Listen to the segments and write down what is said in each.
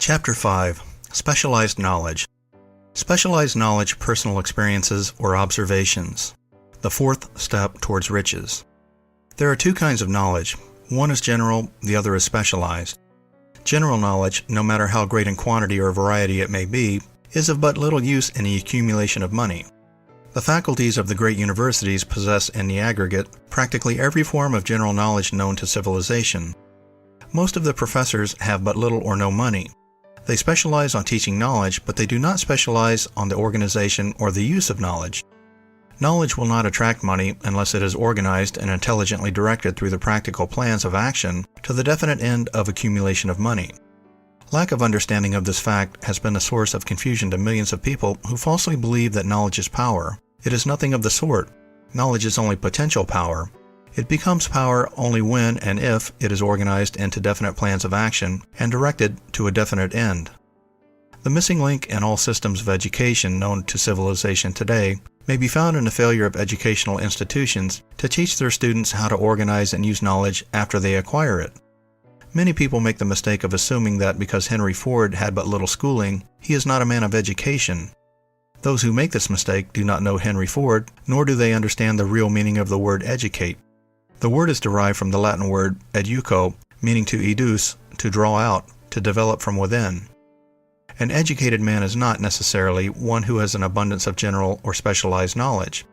Chapter 5. Specialized Knowledge. Specialized knowledge, personal experiences, or observations. The fourth step towards riches. There are two kinds of knowledge. One is general, the other is specialized. General knowledge, no matter how great in quantity or variety it may be, is of but little use in the accumulation of money. The faculties of the great universities possess in the aggregate practically every form of general knowledge known to civilization. Most of the professors have but little or no money. They specialize on teaching knowledge, but they do not specialize on the organization or the use of knowledge. Knowledge will not attract money unless it is organized and intelligently directed through the practical plans of action to the definite end of accumulation of money. Lack of understanding of this fact has been a source of confusion to millions of people who falsely believe that knowledge is power. It is nothing of the sort. Knowledge is only potential power. It becomes power only when and if it is organized into definite plans of action and directed to a definite end. The missing link in all systems of education known to civilization today may be found in the failure of educational institutions to teach their students how to organize and use knowledge after they acquire it. Many people make the mistake of assuming that because Henry Ford had but little schooling, he is not a man of education. Those who make this mistake do not know Henry Ford, nor do they understand the real meaning of the word educate. The word is derived from the Latin word educo, meaning to educe, to draw out, to develop from within. An educated man is not necessarily one who has an abundance of general or specialized knowledge.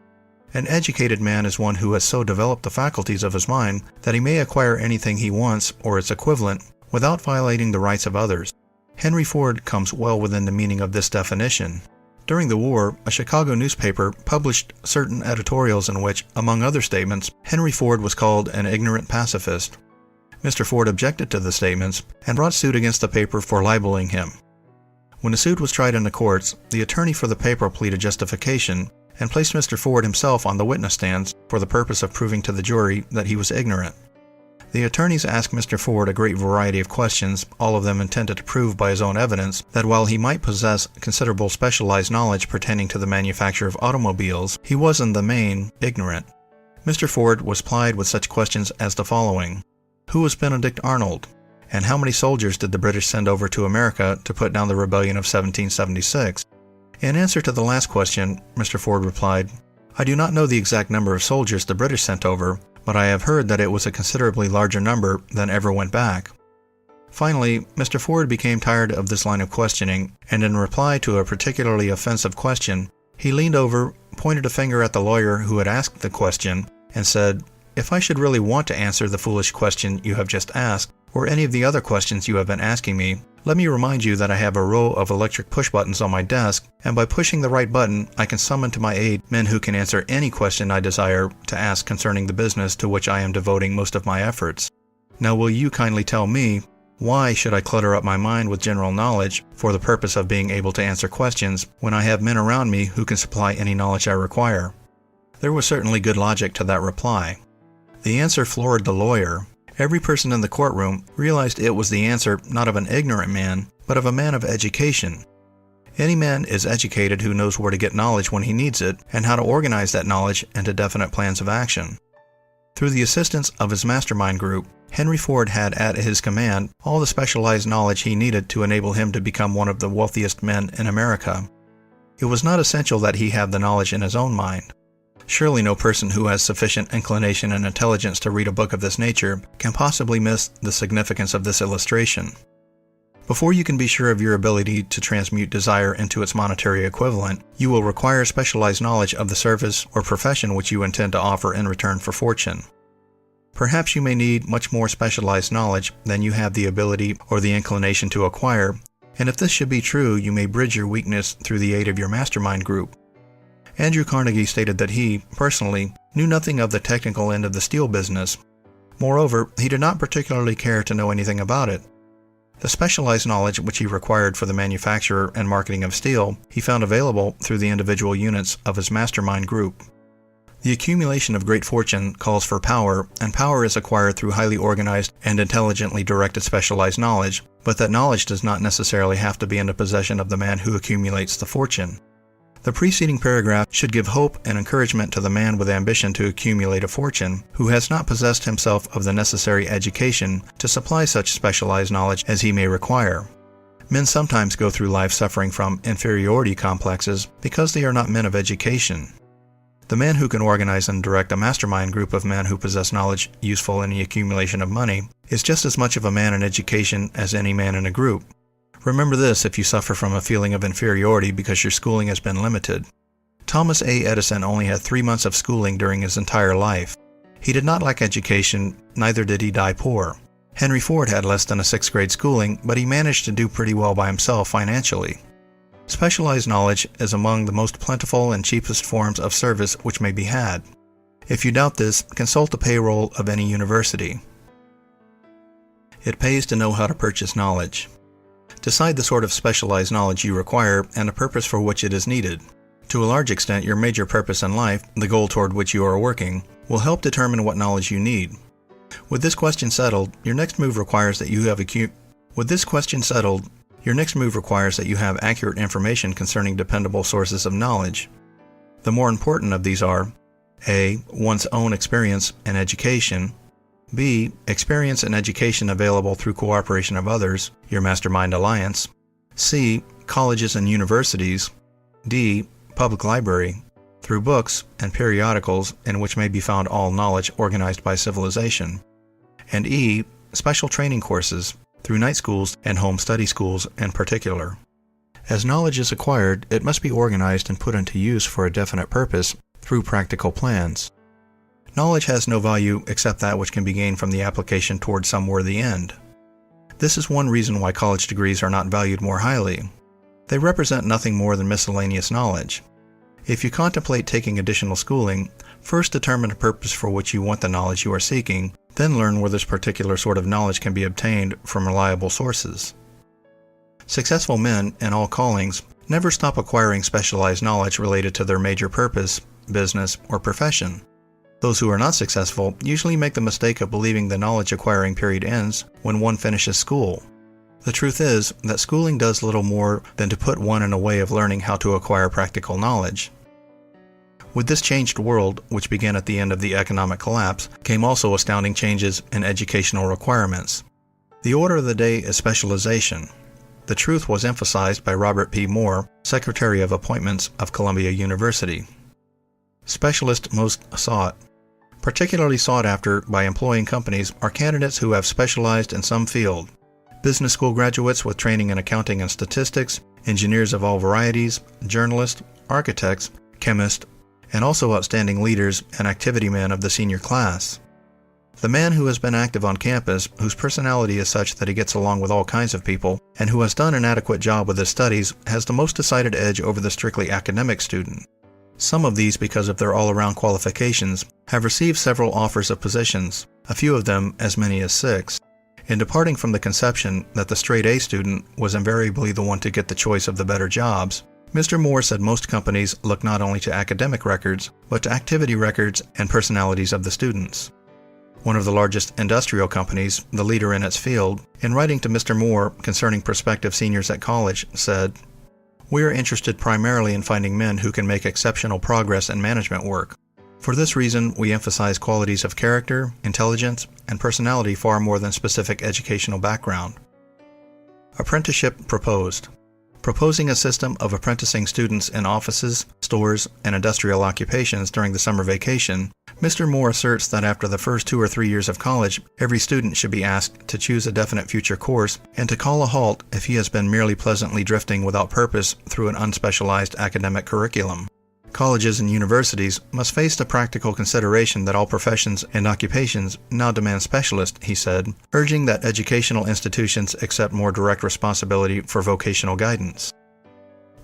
An educated man is one who has so developed the faculties of his mind that he may acquire anything he wants or its equivalent without violating the rights of others. Henry Ford comes well within the meaning of this definition. During the war, a Chicago newspaper published certain editorials in which, among other statements, Henry Ford was called an ignorant pacifist. Mr. Ford objected to the statements and brought suit against the paper for libeling him. When the suit was tried in the courts, the attorney for the paper pleaded justification and placed Mr. Ford himself on the witness stands for the purpose of proving to the jury that he was ignorant. The attorneys asked Mr. Ford a great variety of questions, all of them intended to prove by his own evidence that while he might possess considerable specialized knowledge pertaining to the manufacture of automobiles, he was in the main ignorant. Mr. Ford was plied with such questions as the following. Who was Benedict Arnold? And how many soldiers did the British send over to America to put down the rebellion of 1776? In answer to the last question, Mr. Ford replied, I do not know the exact number of soldiers the British sent over, but I have heard that it was a considerably larger number than ever went back. Finally, Mr. Ford became tired of this line of questioning, and in reply to a particularly offensive question, he leaned over, pointed a finger at the lawyer who had asked the question, and said, If I should really want to answer the foolish question you have just asked, or any of the other questions you have been asking me, let me remind you that I have a row of electric push buttons on my desk, and by pushing the right button, I can summon to my aid men who can answer any question I desire to ask concerning the business to which I am devoting most of my efforts. Now will you kindly tell me, why should I clutter up my mind with general knowledge for the purpose of being able to answer questions when I have men around me who can supply any knowledge I require? There was certainly good logic to that reply. The answer floored the lawyer. Every person in the courtroom realized it was the answer not of an ignorant man, but of a man of education. Any man is educated who knows where to get knowledge when he needs it, and how to organize that knowledge into definite plans of action. Through the assistance of his mastermind group, Henry Ford had at his command all the specialized knowledge he needed to enable him to become one of the wealthiest men in America. It was not essential that he have the knowledge in his own mind. Surely no person who has sufficient inclination and intelligence to read a book of this nature can possibly miss the significance of this illustration. Before you can be sure of your ability to transmute desire into its monetary equivalent, you will require specialized knowledge of the service or profession which you intend to offer in return for fortune. Perhaps you may need much more specialized knowledge than you have the ability or the inclination to acquire, and if this should be true, you may bridge your weakness through the aid of your mastermind group. Andrew Carnegie stated that he, personally, knew nothing of the technical end of the steel business. Moreover, he did not particularly care to know anything about it. The specialized knowledge which he required for the manufacture and marketing of steel, he found available through the individual units of his mastermind group. The accumulation of great fortune calls for power, and power is acquired through highly organized and intelligently directed specialized knowledge, but that knowledge does not necessarily have to be in the possession of the man who accumulates the fortune. The preceding paragraph should give hope and encouragement to the man with ambition to accumulate a fortune, who has not possessed himself of the necessary education to supply such specialized knowledge as he may require. Men sometimes go through life suffering from inferiority complexes because they are not men of education. The man who can organize and direct a mastermind group of men who possess knowledge useful in the accumulation of money is just as much of a man in education as any man in a group. Remember this if you suffer from a feeling of inferiority because your schooling has been limited. Thomas A. Edison only had 3 months of schooling during his entire life. He did not lack education, neither did he die poor. Henry Ford had less than a 6th grade schooling, but he managed to do pretty well by himself financially. Specialized knowledge is among the most plentiful and cheapest forms of service which may be had. If you doubt this, consult the payroll of any university. It pays to know how to purchase knowledge. Decide the sort of specialized knowledge you require and the purpose for which it is needed. To a large extent, your major purpose in life, the goal toward which you are working, will help determine what knowledge you need. With this question settled, your next move requires that you have accurate information concerning dependable sources of knowledge. The more important of these are A. One's own experience and education, B. Experience and education available through cooperation of others, your mastermind alliance, C. Colleges and universities, D. Public library, through books and periodicals in which may be found all knowledge organized by civilization, and E. Special training courses, through night schools and home study schools in particular. As knowledge is acquired, it must be organized and put into use for a definite purpose through practical plans. Knowledge has no value except that which can be gained from the application toward some worthy end. This is one reason why college degrees are not valued more highly. They represent nothing more than miscellaneous knowledge. If you contemplate taking additional schooling, first determine the purpose for which you want the knowledge you are seeking, then learn where this particular sort of knowledge can be obtained from reliable sources. Successful men in all callings never stop acquiring specialized knowledge related to their major purpose, business, or profession. Those who are not successful usually make the mistake of believing the knowledge acquiring period ends when one finishes school. The truth is that schooling does little more than to put one in a way of learning how to acquire practical knowledge. With this changed world, which began at the end of the economic collapse, came also astounding changes in educational requirements. The order of the day is specialization. The truth was emphasized by Robert P. Moore, Secretary of Appointments of Columbia University. Specialist most sought. Particularly sought after by employing companies are candidates who have specialized in some field. Business school graduates with training in accounting and statistics, engineers of all varieties, journalists, architects, chemists, and also outstanding leaders and activity men of the senior class. The man who has been active on campus, whose personality is such that he gets along with all kinds of people, and who has done an adequate job with his studies, has the most decided edge over the strictly academic student. Some of these, because of their all-around qualifications, have received several offers of positions, a few of them as many as 6. In departing from the conception that the straight A student was invariably the one to get the choice of the better jobs, Mr. Moore said most companies look not only to academic records, but to activity records and personalities of the students. One of the largest industrial companies, the leader in its field, in writing to Mr. Moore concerning prospective seniors at college, said, "We are interested primarily in finding men who can make exceptional progress in management work. For this reason, we emphasize qualities of character, intelligence, and personality far more than specific educational background." Apprenticeship proposed. Proposing a system of apprenticing students in offices, stores, and industrial occupations during the summer vacation, Mr. Moore asserts that after the first 2 or 3 years of college, every student should be asked to choose a definite future course and to call a halt if he has been merely pleasantly drifting without purpose through an unspecialized academic curriculum. Colleges and universities must face the practical consideration that all professions and occupations now demand specialists, he said, urging that educational institutions accept more direct responsibility for vocational guidance.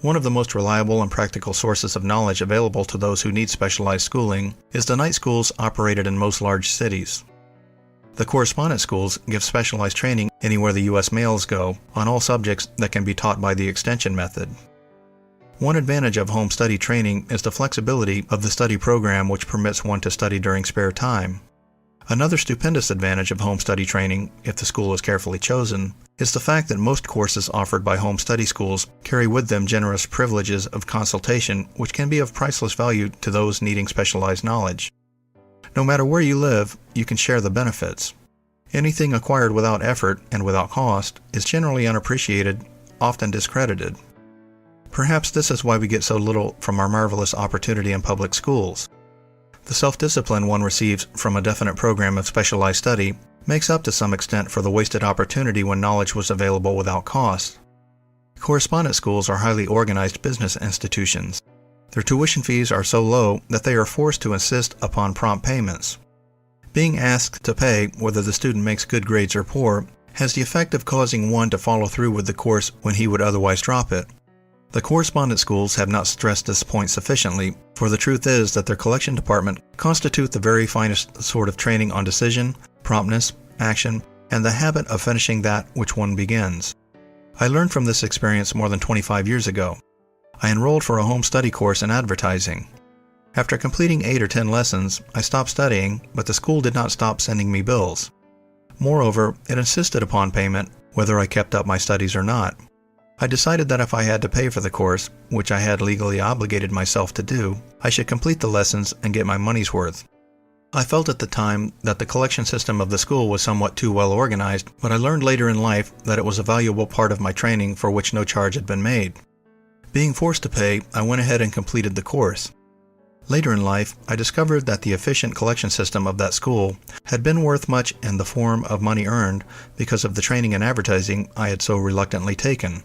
One of the most reliable and practical sources of knowledge available to those who need specialized schooling is the night schools operated in most large cities. The correspondence schools give specialized training anywhere the U.S. mails go on all subjects that can be taught by the extension method. One advantage of home study training is the flexibility of the study program, which permits one to study during spare time. Another stupendous advantage of home study training, if the school is carefully chosen, is the fact that most courses offered by home study schools carry with them generous privileges of consultation which can be of priceless value to those needing specialized knowledge. No matter where you live, you can share the benefits. Anything acquired without effort and without cost is generally unappreciated often discredited. Perhaps this is why we get so little from our marvelous opportunity in public schools. The self-discipline one receives from a definite program of specialized study makes up to some extent for the wasted opportunity when knowledge was available without cost. Correspondence schools are highly organized business institutions. Their tuition fees are so low that they are forced to insist upon prompt payments. Being asked to pay whether the student makes good grades or poor has the effect of causing one to follow through with the course when he would otherwise drop it. The correspondence schools have not stressed this point sufficiently, for the truth is that their collection department constitute the very finest sort of training on decision, promptness, action, and the habit of finishing that which one begins. I learned from this experience more than 25 years ago. I enrolled for a home study course in advertising. After completing 8 or 10 lessons, I stopped studying, but the school did not stop sending me bills. Moreover, it insisted upon payment, whether I kept up my studies or not. I decided that if I had to pay for the course, which I had legally obligated myself to do, I should complete the lessons and get my money's worth. I felt at the time that the collection system of the school was somewhat too well organized, but I learned later in life that it was a valuable part of my training for which no charge had been made. Being forced to pay, I went ahead and completed the course. Later in life, I discovered that the efficient collection system of that school had been worth much in the form of money earned because of the training in advertising I had so reluctantly taken.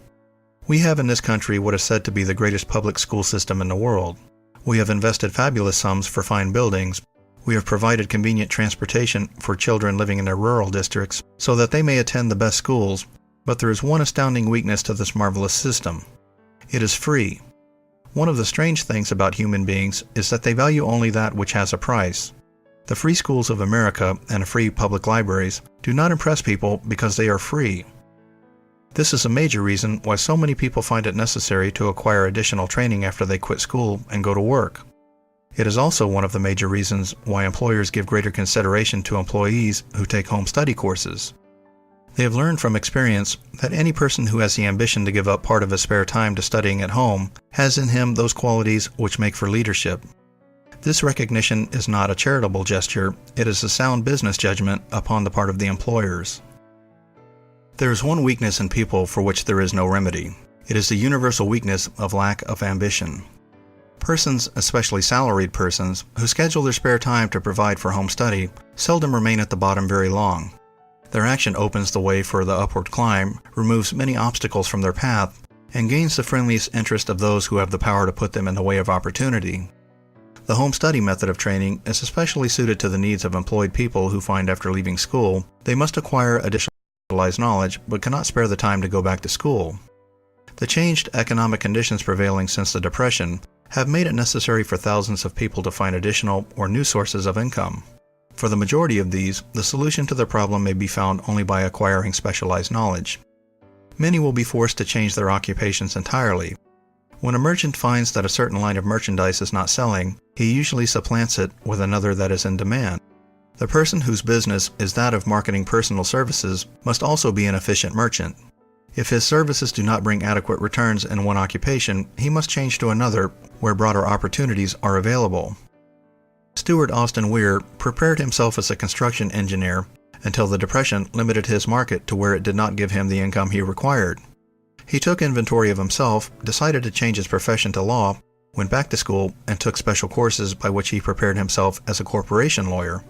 We have in this country what is said to be the greatest public school system in the world. We have invested fabulous sums for fine buildings. We have provided convenient transportation for children living in their rural districts so that they may attend the best schools, but there is one astounding weakness to this marvelous system. It is free. One of the strange things about human beings is that they value only that which has a price. The free schools of America and free public libraries do not impress people because they are free. This is a major reason why so many people find it necessary to acquire additional training after they quit school and go to work. It is also one of the major reasons why employers give greater consideration to employees who take home study courses. They have learned from experience that any person who has the ambition to give up part of his spare time to studying at home has in him those qualities which make for leadership. This recognition is not a charitable gesture, it is a sound business judgment upon the part of the employers. There is one weakness in people for which there is no remedy. It is the universal weakness of lack of ambition. Persons, especially salaried persons, who schedule their spare time to provide for home study, seldom remain at the bottom very long. Their action opens the way for the upward climb, removes many obstacles from their path, and gains the friendliest interest of those who have the power to put them in the way of opportunity. The home study method of training is especially suited to the needs of employed people who find after leaving school they must acquire additional specialized knowledge but cannot spare the time to go back to school. The changed economic conditions prevailing since the Depression have made it necessary for thousands of people to find additional or new sources of income. For the majority of these, the solution to the problem may be found only by acquiring specialized knowledge. Many will be forced to change their occupations entirely. When a merchant finds that a certain line of merchandise is not selling, he usually supplants it with another that is in demand. The person whose business is that of marketing personal services must also be an efficient merchant. If his services do not bring adequate returns in one occupation, he must change to another where broader opportunities are available. Stewart Austin Weir prepared himself as a construction engineer until the Depression limited his market to where it did not give him the income he required. He took inventory of himself, decided to change his profession to law, went back to school, and took special courses by which he prepared himself as a corporation lawyer.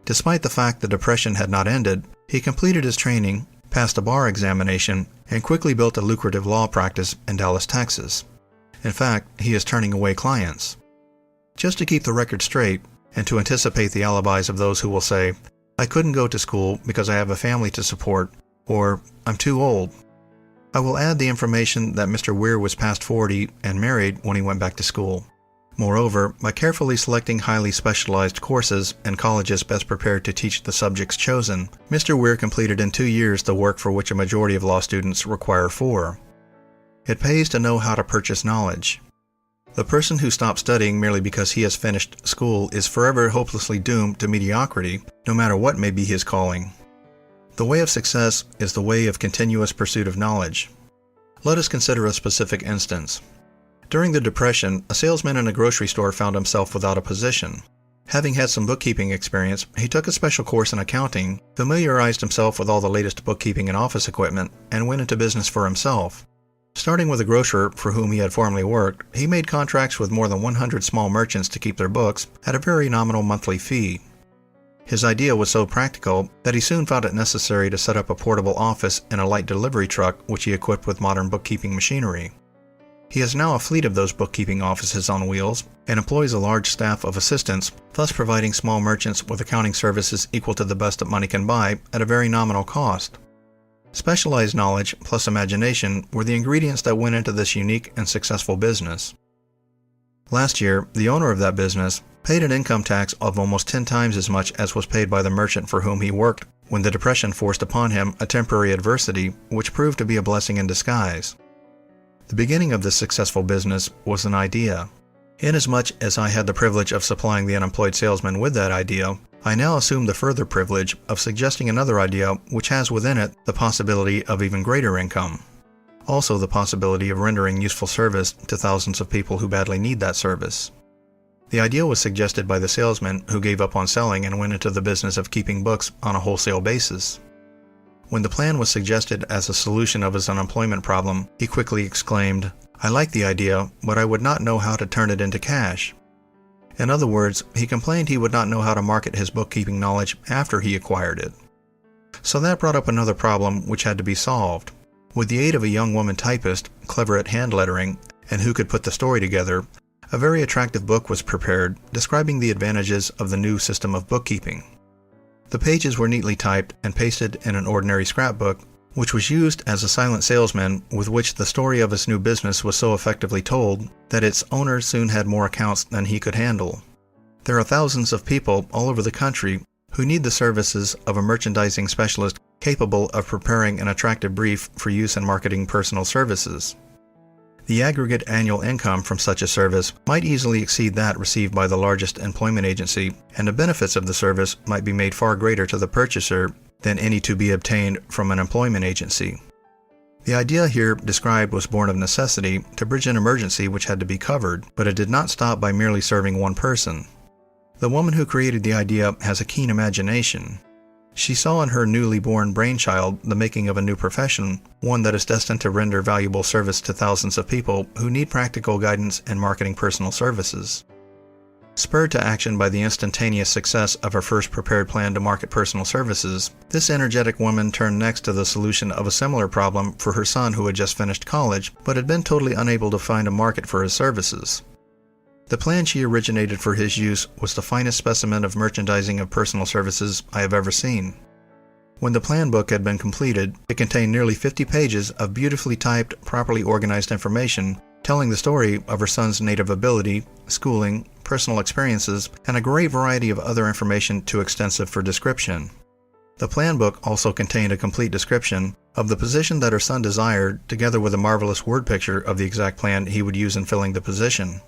Despite the fact the Depression had not ended, he completed his training, passed a bar examination, and quickly built a lucrative law practice in Dallas, Texas. In fact, he is turning away clients. Just to keep the record straight, and to anticipate the alibis of those who will say, "I couldn't go to school because I have a family to support," or "I'm too old," I will add the information that Mr. Weir was past 40 and married when he went back to school. Moreover, by carefully selecting highly specialized courses and colleges best prepared to teach the subjects chosen, Mr. Weir completed in 2 years the work for which a majority of law students require 4. It pays to know how to purchase knowledge. The person who stops studying merely because he has finished school is forever hopelessly doomed to mediocrity, no matter what may be his calling. The way of success is the way of continuous pursuit of knowledge. Let us consider a specific instance. During the Depression, a salesman in a grocery store found himself without a position. Having had some bookkeeping experience, he took a special course in accounting, familiarized himself with all the latest bookkeeping and office equipment, and went into business for himself. Starting with a grocer for whom he had formerly worked, he made contracts with more than 100 small merchants to keep their books at a very nominal monthly fee. His idea was so practical that he soon found it necessary to set up a portable office in a light delivery truck which he equipped with modern bookkeeping machinery. He has now a fleet of those bookkeeping offices on wheels and employs a large staff of assistants, thus providing small merchants with accounting services equal to the best that money can buy at a very nominal cost. Specialized knowledge plus imagination were the ingredients that went into this unique and successful business. Last year, the owner of that business paid an income tax of almost 10 times as much as was paid by the merchant for whom he worked when the Depression forced upon him a temporary adversity which proved to be a blessing in disguise. The beginning of this successful business was an idea. Inasmuch as I had the privilege of supplying the unemployed salesman with that idea, I now assume the further privilege of suggesting another idea which has within it the possibility of even greater income. Also the possibility of rendering useful service to thousands of people who badly need that service. The idea was suggested by the salesman who gave up on selling and went into the business of keeping books on a wholesale basis. When the plan was suggested as a solution of his unemployment problem, he quickly exclaimed, "I like the idea, but I would not know how to turn it into cash." In other words, he complained he would not know how to market his bookkeeping knowledge after he acquired it. So that brought up another problem which had to be solved. With the aid of a young woman typist, clever at hand lettering, and who could put the story together, a very attractive book was prepared describing the advantages of the new system of bookkeeping. The pages were neatly typed and pasted in an ordinary scrapbook, which was used as a silent salesman with which the story of his new business was so effectively told that its owner soon had more accounts than he could handle. There are thousands of people all over the country who need the services of a merchandising specialist capable of preparing an attractive brief for use in marketing personal services. The aggregate annual income from such a service might easily exceed that received by the largest employment agency, and the benefits of the service might be made far greater to the purchaser than any to be obtained from an employment agency. The idea here described was born of necessity to bridge an emergency which had to be covered, but it did not stop by merely serving one person. The woman who created the idea has a keen imagination. She saw in her newly born brainchild the making of a new profession, one that is destined to render valuable service to thousands of people who need practical guidance in marketing personal services. Spurred to action by the instantaneous success of her first prepared plan to market personal services, this energetic woman turned next to the solution of a similar problem for her son who had just finished college but had been totally unable to find a market for his services. The plan she originated for his use was the finest specimen of merchandising of personal services I have ever seen. When the plan book had been completed, it contained nearly 50 pages of beautifully typed, properly organized information telling the story of her son's native ability, schooling, personal experiences, and a great variety of other information too extensive for description. The plan book also contained a complete description of the position that her son desired, together with a marvelous word picture of the exact plan he would use in filling the position.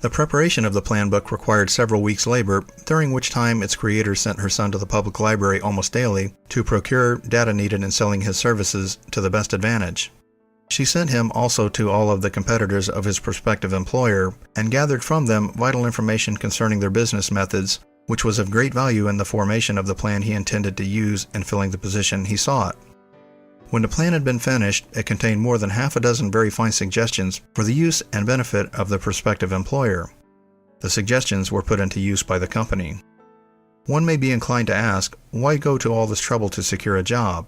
The preparation of the plan book required several weeks' labor, during which time its creator sent her son to the public library almost daily to procure data needed in selling his services to the best advantage. She sent him also to all of the competitors of his prospective employer and gathered from them vital information concerning their business methods, which was of great value in the formation of the plan he intended to use in filling the position he sought. When the plan had been finished, it contained more than half a dozen very fine suggestions for the use and benefit of the prospective employer. The suggestions were put into use by the company. One may be inclined to ask, why go to all this trouble to secure a job?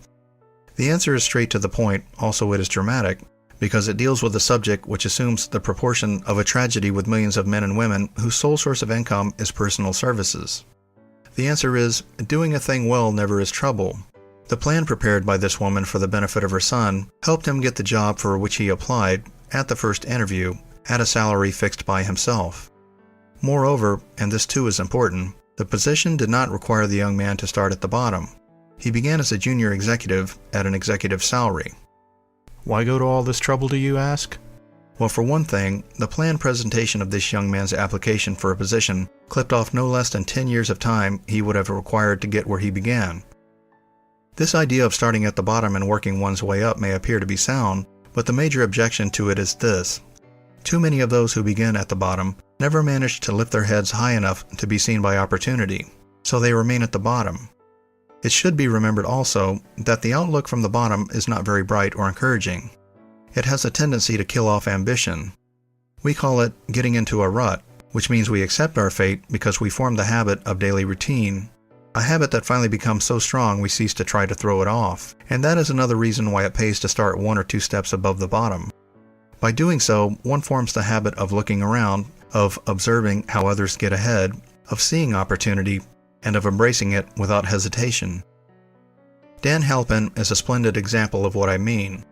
The answer is straight to the point, also it is dramatic, because it deals with a subject which assumes the proportion of a tragedy with millions of men and women whose sole source of income is personal services. The answer is, doing a thing well never is trouble. The plan prepared by this woman for the benefit of her son helped him get the job for which he applied, at the first interview, at a salary fixed by himself. Moreover, and this too is important, the position did not require the young man to start at the bottom. He began as a junior executive at an executive salary. Why go to all this trouble, do you ask? Well, for one thing, the planned presentation of this young man's application for a position clipped off no less than 10 years of time he would have required to get where he began. This idea of starting at the bottom and working one's way up may appear to be sound, but the major objection to it is this. Too many of those who begin at the bottom never manage to lift their heads high enough to be seen by opportunity, so they remain at the bottom. It should be remembered also that the outlook from the bottom is not very bright or encouraging. It has a tendency to kill off ambition. We call it getting into a rut, which means we accept our fate because we form the habit of daily routine, a habit that finally becomes so strong we cease to try to throw it off, and that is another reason why it pays to start 1 or 2 steps above the bottom. By doing so, one forms the habit of looking around, of observing how others get ahead, of seeing opportunity, and of embracing it without hesitation. Dan Halpin is a splendid example of what I mean.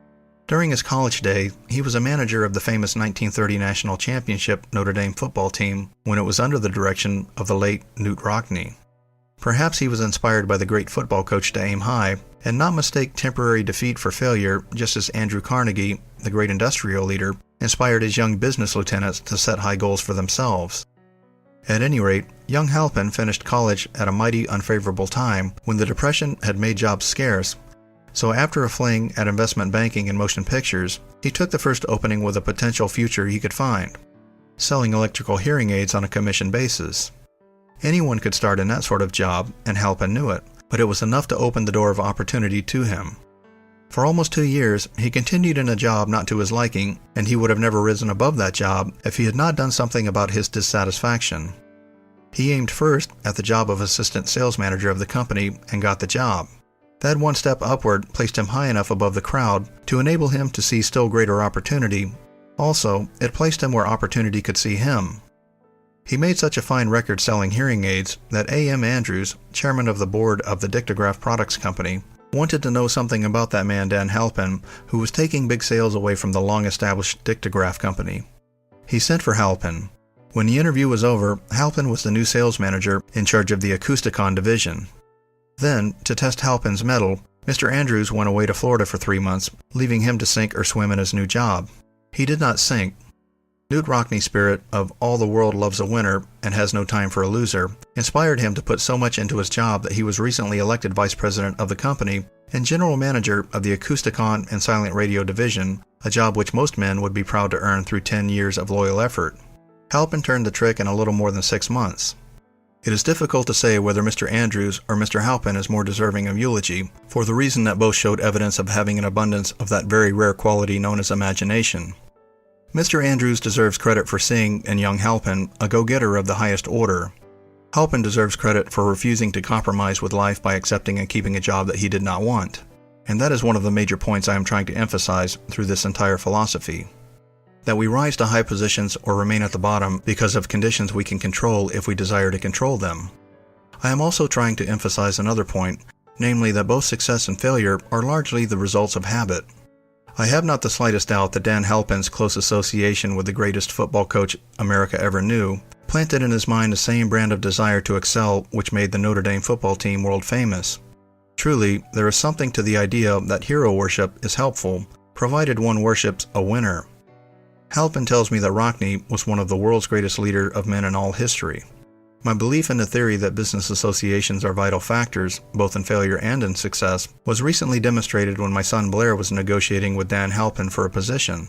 During his college day, he was a manager of the famous 1930 National Championship Notre Dame football team when it was under the direction of the late Knute Rockne. Perhaps he was inspired by the great football coach to aim high and not mistake temporary defeat for failure, just as Andrew Carnegie, the great industrial leader, inspired his young business lieutenants to set high goals for themselves. At any rate, young Halpin finished college at a mighty unfavorable time when the Depression had made jobs scarce, so after a fling at investment banking and motion pictures, he took the first opening with a potential future he could find, selling electrical hearing aids on a commission basis. Anyone could start in that sort of job, and Halpin knew it, but it was enough to open the door of opportunity to him. For almost 2 years, he continued in a job not to his liking, and he would have never risen above that job if he had not done something about his dissatisfaction. He aimed first at the job of assistant sales manager of the company and got the job. That one step upward placed him high enough above the crowd to enable him to see still greater opportunity. Also, it placed him where opportunity could see him. He made such a fine record selling hearing aids that A.M. Andrews, chairman of the board of the Dictograph Products Company, wanted to know something about that man Dan Halpin, who was taking big sales away from the long-established Dictograph Company. He sent for Halpin. When the interview was over, Halpin was the new sales manager in charge of the Acousticon division. Then, to test Halpin's mettle, Mr. Andrews went away to Florida for 3 months, leaving him to sink or swim in his new job. He did not sink. Knute Rockne's spirit of all the world loves a winner and has no time for a loser inspired him to put so much into his job that he was recently elected vice president of the company and general manager of the Acousticon and Silent Radio division, a job which most men would be proud to earn through 10 years of loyal effort. Halpin turned the trick in a little more than 6 months. It is difficult to say whether Mr. Andrews or Mr. Halpin is more deserving of eulogy, for the reason that both showed evidence of having an abundance of that very rare quality known as imagination. Mr. Andrews deserves credit for seeing in young Halpin a go-getter of the highest order. Halpin deserves credit for refusing to compromise with life by accepting and keeping a job that he did not want. And that is one of the major points I am trying to emphasize through this entire philosophy. That we rise to high positions or remain at the bottom because of conditions we can control if we desire to control them. I am also trying to emphasize another point, namely that both success and failure are largely the results of habit. I have not the slightest doubt that Dan Halpin's close association with the greatest football coach America ever knew planted in his mind the same brand of desire to excel which made the Notre Dame football team world famous. Truly, there is something to the idea that hero worship is helpful, provided one worships a winner. Halpin tells me that Rockne was one of the world's greatest leader of men in all history. My belief in the theory that business associations are vital factors, both in failure and in success, was recently demonstrated when my son Blair was negotiating with Dan Halpin for a position.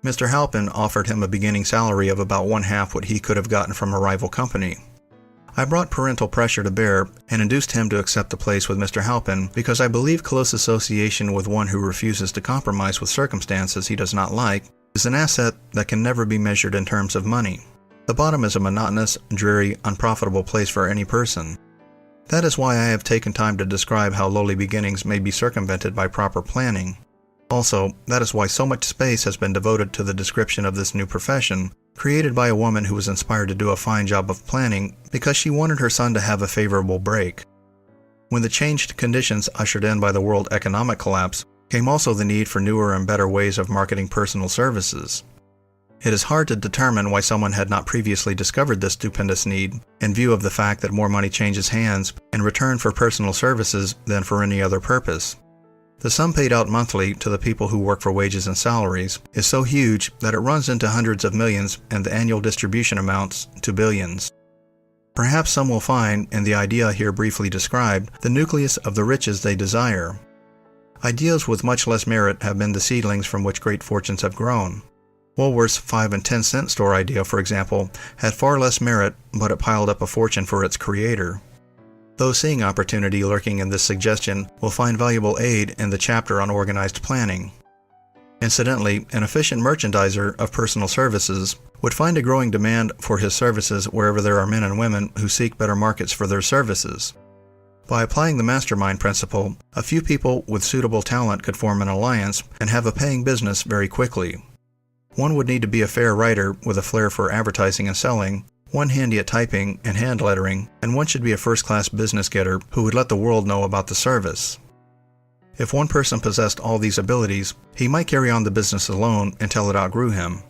Mr. Halpin offered him a beginning salary of about 1/2 what he could have gotten from a rival company. I brought parental pressure to bear and induced him to accept the place with Mr. Halpin because I believe close association with one who refuses to compromise with circumstances he does not like is an asset that can never be measured in terms of money. The bottom is a monotonous, dreary, unprofitable place for any person. That is why I have taken time to describe how lowly beginnings may be circumvented by proper planning. Also, that is why so much space has been devoted to the description of this new profession, created by a woman who was inspired to do a fine job of planning because she wanted her son to have a favorable break. When the changed conditions ushered in by the world economic collapse, came also the need for newer and better ways of marketing personal services. It is hard to determine why someone had not previously discovered this stupendous need, in view of the fact that more money changes hands in return for personal services than for any other purpose. The sum paid out monthly to the people who work for wages and salaries is so huge that it runs into hundreds of millions and the annual distribution amounts to billions. Perhaps some will find, in the idea here briefly described, the nucleus of the riches they desire. Ideas with much less merit have been the seedlings from which great fortunes have grown. Woolworth's 5 and 10 cent store idea, for example, had far less merit, but it piled up a fortune for its creator. Those seeing opportunity lurking in this suggestion will find valuable aid in the chapter on organized planning. Incidentally, an efficient merchandiser of personal services would find a growing demand for his services wherever there are men and women who seek better markets for their services. By applying the mastermind principle, a few people with suitable talent could form an alliance and have a paying business very quickly. One would need to be a fair writer with a flair for advertising and selling, one handy at typing and hand lettering, and one should be a first-class business getter who would let the world know about the service. If one person possessed all these abilities, he might carry on the business alone until it outgrew him.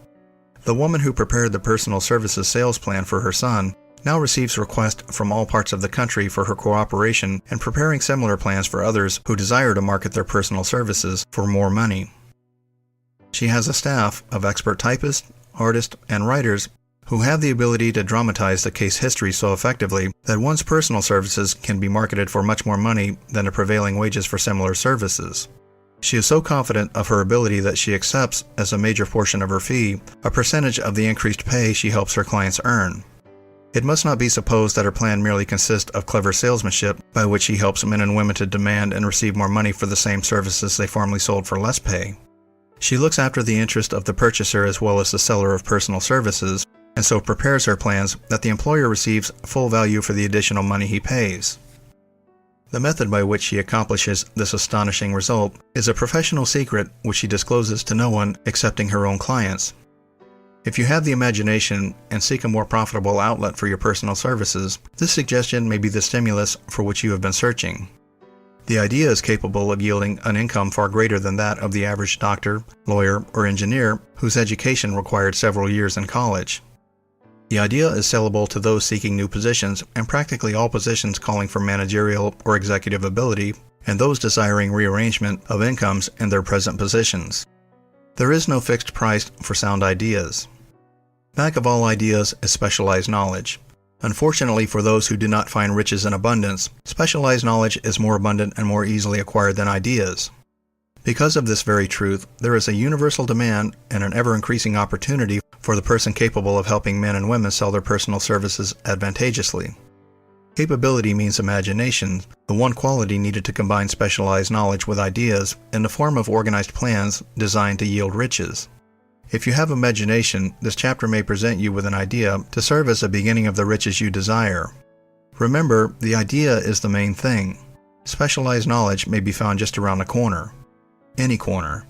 The woman who prepared the personal services sales plan for her son now receives requests from all parts of the country for her cooperation in preparing similar plans for others who desire to market their personal services for more money. She has a staff of expert typists, artists, and writers who have the ability to dramatize the case history so effectively that one's personal services can be marketed for much more money than the prevailing wages for similar services. She is so confident of her ability that she accepts, as a major portion of her fee, a percentage of the increased pay she helps her clients earn. It must not be supposed that her plan merely consists of clever salesmanship by which she helps men and women to demand and receive more money for the same services they formerly sold for less pay. She looks after the interest of the purchaser as well as the seller of personal services, and so prepares her plans that the employer receives full value for the additional money he pays. The method by which she accomplishes this astonishing result is a professional secret which she discloses to no one excepting her own clients. If you have the imagination and seek a more profitable outlet for your personal services, this suggestion may be the stimulus for which you have been searching. The idea is capable of yielding an income far greater than that of the average doctor, lawyer, or engineer whose education required several years in college. The idea is sellable to those seeking new positions and practically all positions calling for managerial or executive ability, and those desiring rearrangement of incomes in their present positions. There is no fixed price for sound ideas. Back of all ideas is specialized knowledge. Unfortunately for those who do not find riches in abundance, specialized knowledge is more abundant and more easily acquired than ideas. Because of this very truth, there is a universal demand and an ever-increasing opportunity for the person capable of helping men and women sell their personal services advantageously. Capability means imagination, the one quality needed to combine specialized knowledge with ideas in the form of organized plans designed to yield riches. If you have imagination, this chapter may present you with an idea to serve as the beginning of the riches you desire. Remember, the idea is the main thing. Specialized knowledge may be found just around the corner. Any corner.